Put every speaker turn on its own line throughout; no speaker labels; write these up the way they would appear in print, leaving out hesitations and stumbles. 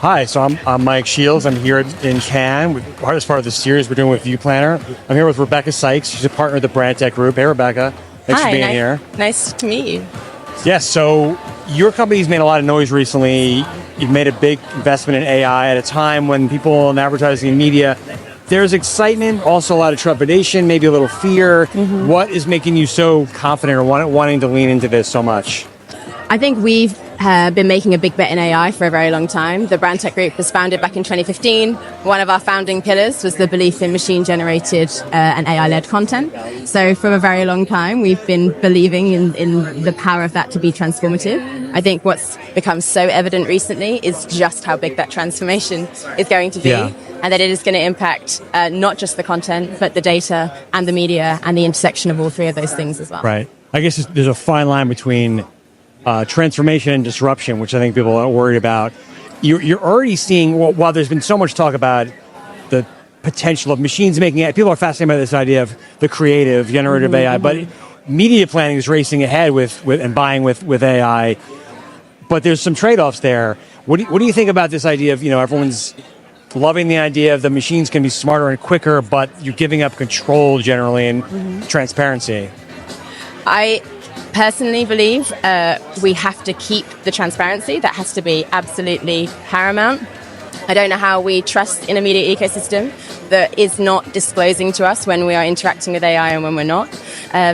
Hi, so I'm Mike Shields. I'm here in Cannes as part of the series we're doing with ViewPlanner. I'm here with Rebecca Sykes. She's a partner of the Brandtech group. Hey, Rebecca. Thanks for being here.
Nice to meet you.
Yes, so your company's made a lot of noise recently. You've made a big investment in AI at a time when people in advertising and media, there's excitement, also a lot of trepidation, maybe a little fear. Mm-hmm. What is making you so confident or wanting to lean into this so much?
I think we've been making a big bet in AI for a very long time. The Brandtech group was founded back in 2015. One of our founding pillars was the belief in machine-generated and AI-led content. So for a very long time, we've been believing in the power of that to be transformative. I think what's become so evident recently is just how big that transformation is going to be. Yeah. And that it is going to impact not just the content, but the data and the media and the intersection of all three of those things as well.
Right. I guess there's a fine line between transformation and disruption, which I think people are worried about. You're already seeing, while there's been so much talk about the potential of machines making it, people are fascinated by this idea of the creative, generative mm-hmm, AI, but media planning is racing ahead with and buying with AI. But there's some trade-offs there. What do you think about this idea of, everyone's loving the idea of the machines can be smarter and quicker, but you're giving up control generally and mm-hmm, transparency?
I personally believe we have to keep the transparency. That has to be absolutely paramount. I don't know how we trust in a media ecosystem that is not disclosing to us when we are interacting with AI and when we're not.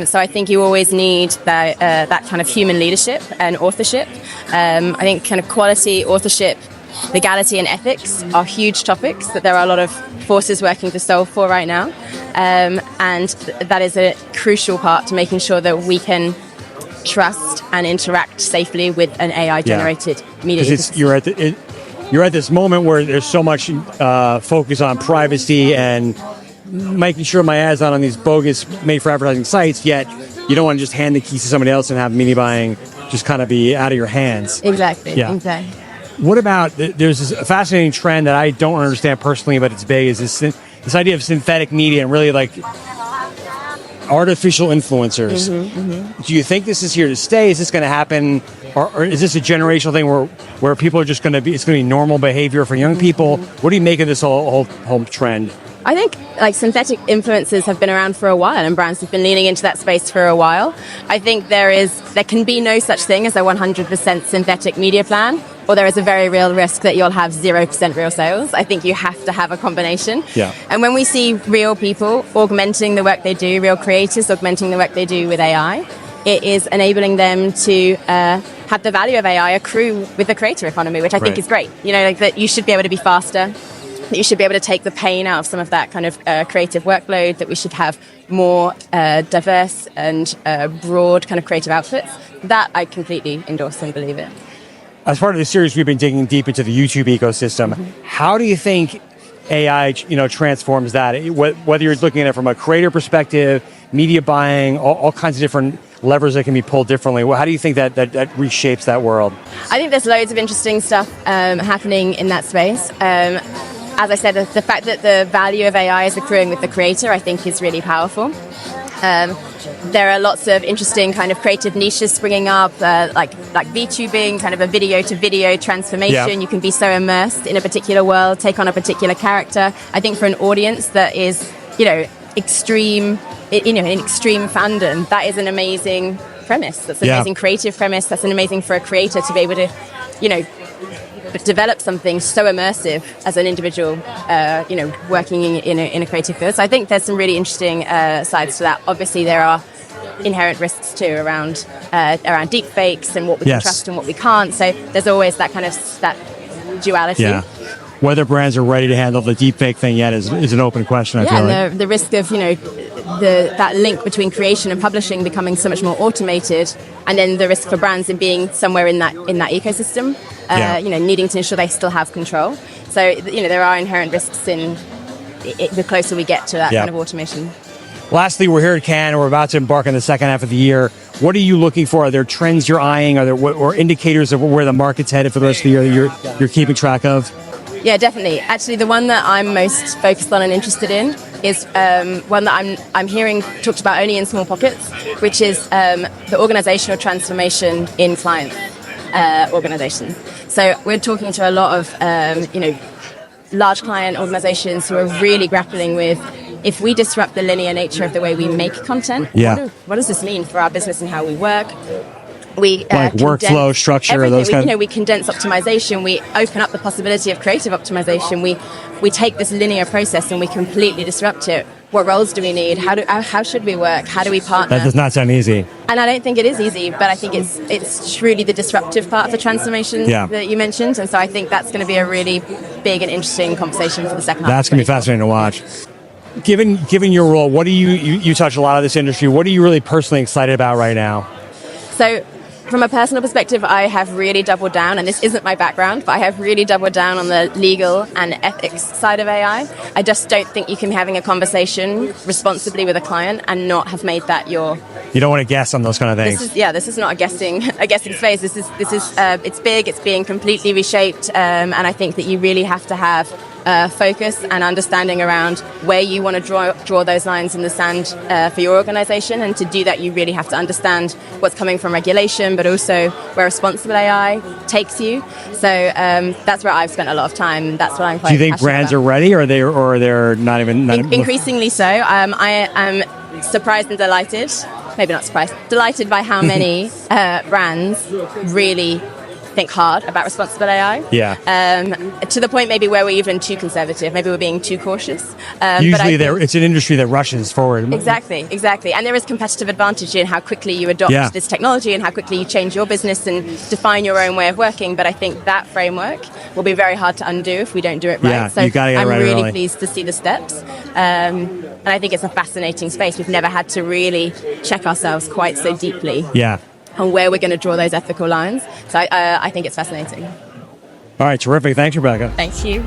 So I think you always need that kind of human leadership and authorship. I think kind of quality, authorship, legality and ethics are huge topics that there are a lot of forces working to solve for right now. And that is a crucial part to making sure that we can trust and interact safely with an AI-generated media.
Because you're at this moment where there's so much focus on privacy and making sure my ad's not on these bogus made-for-advertising sites, yet you don't want to just hand the keys to somebody else and have media buying just kind of be out of your hands.
Exactly.
Yeah.
Exactly.
What about, there's this fascinating trend that I don't understand personally, but it's big, is this idea of synthetic media and really like artificial influencers. Mm-hmm, mm-hmm. Do you think this is here to stay? Is this going to happen? Or is this a generational thing where people are just going to be, it's going to be normal behavior for young people? What do you make of this whole trend?
I think synthetic influencers have been around for a while and brands have been leaning into that space for a while. I think there can be no such thing as a 100% synthetic media plan, or there is a very real risk that you'll have 0% real sales. I think you have to have a combination. Yeah. And when we see real people augmenting the work they do, real creators augmenting the work they do with AI, it is enabling them to have the value of AI accrue with the creator economy, which I think is great. That you should be able to be faster, that you should be able to take the pain out of some of that kind of creative workload, that we should have more diverse and broad kind of creative outputs. That I completely endorse and believe in.
As part of the series, we've been digging deep into the YouTube ecosystem. Mm-hmm. How do you think AI, transforms that? Whether you're looking at it from a creator perspective, media buying, all kinds of different levers that can be pulled differently. How do you think that reshapes that world?
I think there's loads of interesting stuff happening in that space. As I said, the fact that the value of AI is accruing with the creator, I think, is really powerful. There are lots of interesting kind of creative niches springing up, like VTubing, kind of a video-to-video transformation. Yeah. You can be so immersed in a particular world, take on a particular character. I think for an audience that is, extreme fandom, that is an amazing premise. That's an amazing creative premise. That's an amazing for a creator to be able to, develop something so immersive as an individual, working in a creative field. So I think there's some really interesting sides to that. Obviously, there are inherent risks too around deep fakes and what we can trust and what we can't. So there's always that kind of that duality.
Yeah. Whether brands are ready to handle the deep fake thing yet is an open question. I feel like
the risk of that link between creation and publishing becoming so much more automated, and then the risk for brands in being somewhere in that ecosystem. Needing to ensure they still have control. So, there are inherent risks in the closer we get to that kind of automation.
Lastly, we're here at Cannes. We're about to embark on the second half of the year. What are you looking for? Are there trends you're eyeing? Are there or indicators of where the market's headed for the rest of the year that you're keeping track of?
Yeah, definitely. Actually, the one that I'm most focused on and interested in is one that I'm hearing talked about only in small pockets, which is the organizational transformation in client organizations. So we're talking to a lot of large client organizations who are really grappling with, if we disrupt the linear nature of the way we make content, what does this mean for our business and how we work? We
like workflow structure,
everything.
those kind.
We condense optimization. We open up the possibility of creative optimization. We take this linear process and we completely disrupt it. What roles do we need? How should we work? How do we partner?
That does not sound easy.
And I don't think it is easy, but I think it's truly the disruptive part of the transformation that you mentioned. And so I think that's going to be a really big and interesting conversation for the second half.
That's going to be fascinating to watch. Given your role, what do you touch a lot of this industry? What are you really personally excited about right now?
So, from a personal perspective, I have really doubled down, and this isn't my background, but I have really doubled down on the legal and ethics side of AI. I just don't think you can be having a conversation responsibly with a client and not have made that your...
You don't want to guess on those kind of things.
This is not a guessing space. This is it's big. It's being completely reshaped, and I think that you really have to have focus and understanding around where you want to draw those lines in the sand for your organization. And to do that, you really have to understand what's coming from regulation, but also where responsible AI takes you. So that's where I've spent a lot of time. That's what I'm quite passionate about.
Do you think brands are ready, or they're not even?
Increasingly so. I am surprised and delighted. Maybe not surprised. Delighted by how many brands really think hard about responsible AI.
Yeah.
To the point maybe where we're even too conservative. Maybe we're being too cautious.
Usually it's an industry that rushes forward.
Exactly. And there is competitive advantage in how quickly you adopt this technology and how quickly you change your business and define your own way of working. But I think that framework will be very hard to undo if we don't do it right.
Yeah,
so
you gotta get it
I'm
right
really
early.
Pleased to see the steps. And I think it's a fascinating space. We've never had to really check ourselves quite so deeply.
Yeah.
On where we're going to draw those ethical lines. So I think it's fascinating.
All right, terrific. Thanks, Rebecca.
Thank you.